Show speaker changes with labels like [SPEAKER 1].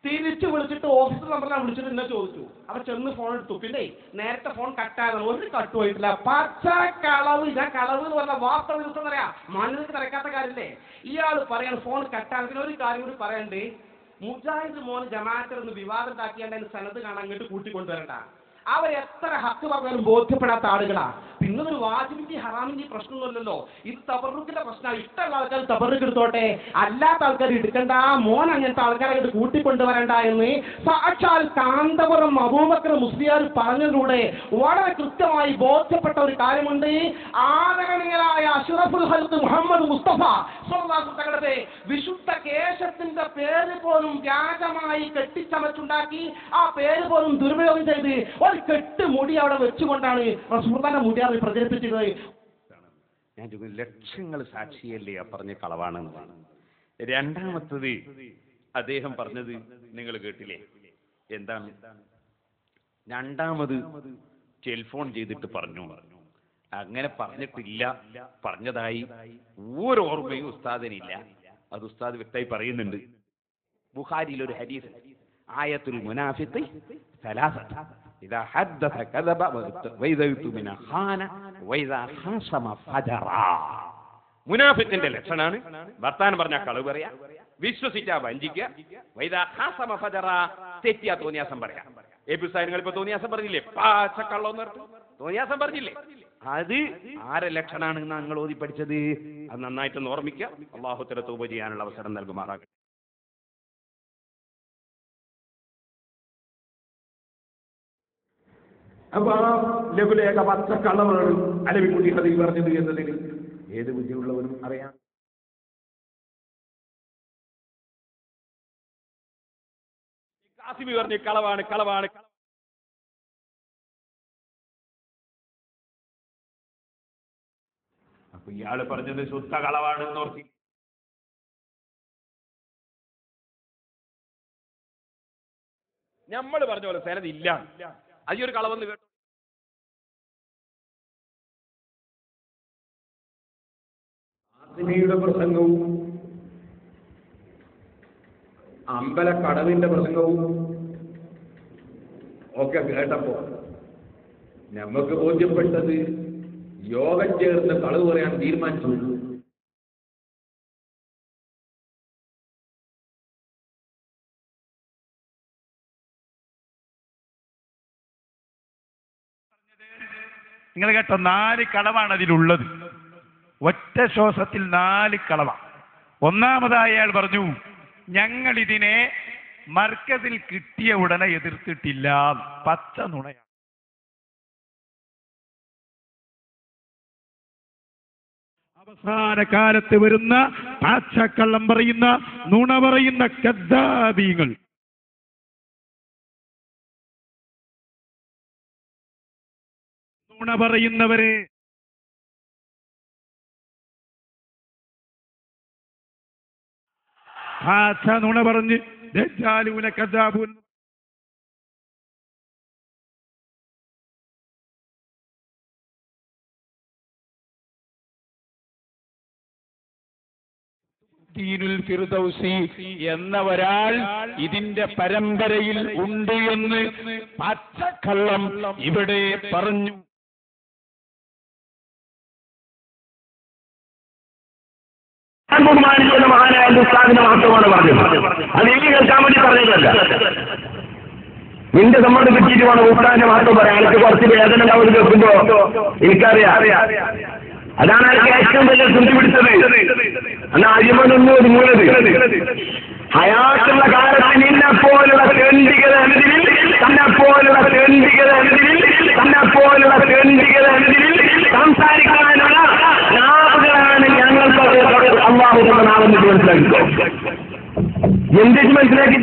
[SPEAKER 1] തിരിച്ചു വിളിച്ചിട്ട് ഓഫീസ് നമ്പറിലാണ് വിളിച്ചിട്ട് എന്നെ ചോദിച്ചു. അപ്പൊ ചെന്ന് ഫോൺ എടുത്തു. പിന്നെ നേരത്തെ ഫോൺ കട്ടായതാണ്, ഒരു കട്ട് പോയിട്ടില്ല. പച്ച കളവ്. ഞാൻ കളവ് എന്ന് പറഞ്ഞ വാർത്ത ദിവസം പറയാം, മാന്യതക്ക് തിരക്കാത്ത കാര്യമില്ലേ. ഇയാൾ പറയാണ് ഫോൺ കട്ടാണെങ്കിൽ ഒരു കാര്യം കൂടി പറയണ്ടേ, മുജാഹിദ് മോൻ ജമാഅത്തിൽ വിവാദം ഉണ്ടാക്കിയാണ്ട് അതിന് സനത് കാണാൻ അങ്ങോട്ട് കൂട്ടിക്കൊണ്ടുവരണ്ട. അവർ എത്ര ഹക്ക് പറഞ്ഞാലും ബോധ്യപ്പെടാത്ത ആളുകളാ. പിന്നെ ഒരു വാജിബിന്റെ ഹറാമിന്റെ പ്രശ്നമൊന്നുമല്ലല്ലോ, ഇത് തബറുക്കിന്റെ പ്രശ്നമാണ്. ഇഷ്ടമുള്ള ആൾക്കാർ തബറുക്ക് എടുത്തോട്ടെ, അല്ലാത്ത ആൾക്കാർ എടുക്കണ്ട, മോൻ അങ്ങനത്തെ ആൾക്കാരെ അങ്ങോട്ട് കൂട്ടിക്കൊണ്ടുവരണ്ട എന്ന് സാക്ഷാൽ കാന്തപുരം അബൂബക്കർ മുസ്ലിയാർ പറഞ്ഞതിലൂടെ വളരെ കൃത്യമായി ബോധ്യപ്പെട്ട ഒരു കാര്യമുണ്ട്. ആദരണീയനായ അഷ്റഫുൽ ഖൽഖ് മുഹമ്മദ് മുസ്തഫ സ്വല്ലല്ലാഹു അലൈഹി വസല്ലമയുടെ വിശുദ്ധ കേശത്തിന്റെ പേര് പോലും വ്യാജമായി കെട്ടിച്ചമച്ചുണ്ടാക്കി ആ പേര് പോലും ദുരുപയോഗം ചെയ്ത് ഒരു കെട്ട് മുടി അവിടെ വെച്ചുകൊണ്ടാണ് റസൂലുള്ളാഹിന്റെ മുടി അവർ പ്രചരിപ്പിച്ചത്.
[SPEAKER 2] ഞാൻ ലക്ഷങ്ങൾ സാക്ഷിയല്ലേ ആ പറഞ്ഞ കളവാണെന്നാണ്. രണ്ടാമത്തത് അദ്ദേഹം പറഞ്ഞത് നിങ്ങൾ കേട്ടില്ലേ, എന്താണ്? രണ്ടാമത് ടെലിഫോൺ ചെയ്തിട്ട് പറഞ്ഞു, അങ്ങനെ പറഞ്ഞിട്ടില്ല, പറഞ്ഞതായി ഓരോർമ്മയും ഉസ്താദിനില്ല. അത് ഉസ്താദ് വ്യക്തമായി പറയുന്നുണ്ട്. ബുഖാരിയിൽ ഒരു ഹദീസ്, ആയത്തുൽ മുനാഫിഖി സലാസത ഇദാ ഹദ്ദസ കദബ വഇദാ യുത്മിന ഖാന വഇദാ ഖാസമ ഫജറ. മുനാഫിഖിന്റെ ലക്ഷണാണ് വർത്താനം പറഞ്ഞാൽ കളവ് പറയാ, വിശ്വസിച്ചാ വഞ്ചിക്കുക, വഇദാ ഖാസമ ഫജറ തെറ്റിയാ തോന്നിയാസം പറയാ. നിങ്ങൾ ഇപ്പൊ തോന്നിയാസം പറഞ്ഞില്ലേ, പാച്ചക്കള്ളോന്ന് പറഞ്ഞു തോന്നിയാസം പറഞ്ഞില്ലേ, അത് ആരെ ലക്ഷണാണ് നിങ്ങൾ ഓതി പഠിച്ചത്? അത് നന്നായിട്ടൊന്ന് ഓർമ്മിക്കുക. അല്ലാഹു തആല തൗബ ചെയ്യാനുള്ള അവസരം നൽകുമാറാകട്ടെ. അപ്പൊ ആ ലഘുലേഖ പച്ചക്കള്ളമാണ് അലവിക്കുട്ടി കഥ പറഞ്ഞത് എന്നതിന് ഏത് ബുദ്ധിയുള്ളവരും അറിയാം. കാസിമി പറഞ്ഞ് കളവാണ് കളവാണ്. അപ്പൊ ഇയാള് പറഞ്ഞത് ശുദ്ധ കളവാണ് എന്നോർത്തി. നമ്മൾ പറഞ്ഞ പോലെ സനത് ഇല്ല, അയ്യൊരു കളവെന്ന് കേട്ടു. ആസിമയുടെ പ്രസംഗവും അമ്പലക്കടവിന്റെ പ്രസംഗവും ഒക്കെ കേട്ടപ്പോ നമുക്ക് ബോധ്യപ്പെട്ടത് യോഗം ചേർന്ന് കളവ് പറയാൻ തീരുമാനിച്ചു.
[SPEAKER 3] നിങ്ങൾ കേട്ടോ, 4 കളവാണ് അതിലുള്ളത്. ഒറ്റ ശ്വാസത്തിൽ 4 കളവാണ്. ഒന്നാമതായി അയാൾ പറഞ്ഞു, ഞങ്ങൾ ഇതിനെ മർക്കസിൽ കിട്ടിയ ഉടനെ എതിർത്തിട്ടില്ല. പച്ച നുണയാണ്. അവസാന കാലത്ത് വരുന്ന പാച്ചക്കള്ളം പറയുന്ന നുണ പറയുന്ന കദ്ദാബീങ്ങൾ, നുണ പറയുന്നവരെ നുണ പറഞ്ഞ് ദജ്ജാലൂന കദ്ദാബൂൻ ഫിർദൗസി എന്ന ഒരാൾ ഇതിന്റെ പരമ്പരയിൽ ഉണ്ട് എന്ന് പച്ചക്കള്ളം ഇവിടെ പറഞ്ഞു.
[SPEAKER 4] ബഹുമാനിക്കുന്ന മഹാനായ ഉസ്താദിന്റെ മഹത്വമാണ് പറഞ്ഞത്. അത് ഇനി കേൾക്കാൻ വേണ്ടി പറഞ്ഞതല്ല. നിന്റെ സമ്മതം കിട്ടിയിട്ട് വേണം ഉസ്താദിന്റെ മഹത്വം പറയാൻ. എനിക്ക് കുറച്ച് വേദന ഉണ്ടാവും കേൾക്കുമ്പോ, എനിക്കറിയാം. അതാണ് എനിക്ക് ഏറ്റവും വലിയ തുണ്ടി പിടിച്ചത്. അന്ന് അരിമനൊന്നും ഒതുങ്ങുന്നത്. ഹയാത്തുള്ള കാലത്ത് നിന്നെപ്പോലുള്ള തെണ്ടികളെതിരിൽ സംസാരിക്കാനുള്ള നാവുകളാണ് ഞങ്ങൾക്ക് അള്ളാഹു തന്ന നാവെന്ന് മനസ്സിലാക്കിക്കോ. എന്തിന് മനസ്സിലാക്കി?